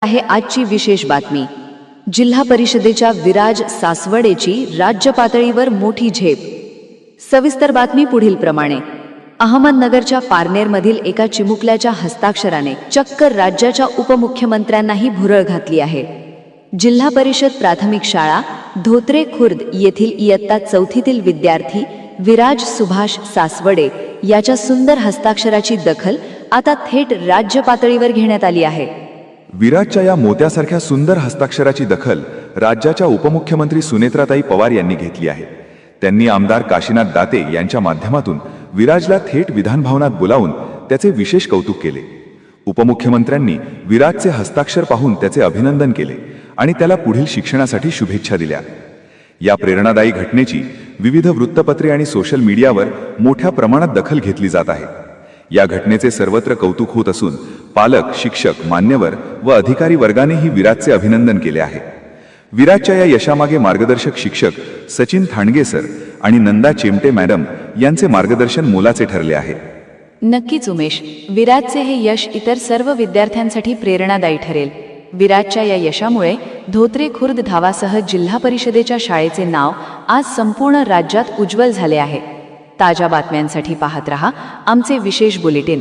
आहे आजची विशेष बातमी। जिल्हा परिषदेच्या विराज सासवडेची राज्य पातळीवर मोठी झेप। सविस्तर बातमी पुढील प्रमाणे। अहमदनगरच्या पारनेरमधील एका चिमुकल्याच्या हस्ताक्षराने चक्क राज्याच्या उपमुख्यमंत्र्यांनाही भुरळ घातली आहे। जिल्हा परिषद प्राथमिक शाळा धोत्रे खुर्द येथील इयत्ता 4थीतील विद्यार्थी विराज सुभाष सासवडे याच्या सुंदर हस्ताक्षराची दखल आता थेट राज्य पातळीवर घेण्यात आली आहे। विराजच्या या मोत्यासारख्या सुंदर हस्ताक्षराची दखल राज्याच्या उपमुख्यमंत्री सुनेत्राताई पवार यांनी घेतली आहे। त्यांनी आमदार काशीनाथ दाते यांच्या माध्यमातून विराजला थेट विधानभवनात बोलावून त्याचे विशेष कौतुक केले। उपमुख्यमंत्र्यांनी विराजचे हस्ताक्षर पाहून त्याचे अभिनंदन केले आणि त्याला पुढील शिक्षणासाठी शुभेच्छा दिल्या। या प्रेरणादायी घटनेची विविध वृत्तपत्रे आणि सोशल मीडियावर मोठ्या प्रमाणात दखल घेतली जात आहे। या घटनेचे सर्वत्र कौतुक होत असून पालक, शिक्षक, मान्यवर व अधिकारी वर्गानेही विराजचे अभिनंदन केले आहे। विराजच्या या यशामागे मार्गदर्शक शिक्षक सचिन थांडगे सर आणि नंदा चेमटे मॅडम यांचे मार्गदर्शन मोलाचे ठरले आहे। नक्कीच उमेश, विराजचे हे यश इतर सर्व विद्यार्थ्यांसाठी प्रेरणादायी ठरेल। विराजच्या या यशामुळे धोत्रे खुर्द धावासह जिल्हा परिषदेच्या शाळेचे नाव आज संपूर्ण राज्यात उज्ज्वल झाले आहे। ताज्या बातम्यांसाठी पाहत रहा आमचे विशेष बुलेटिन।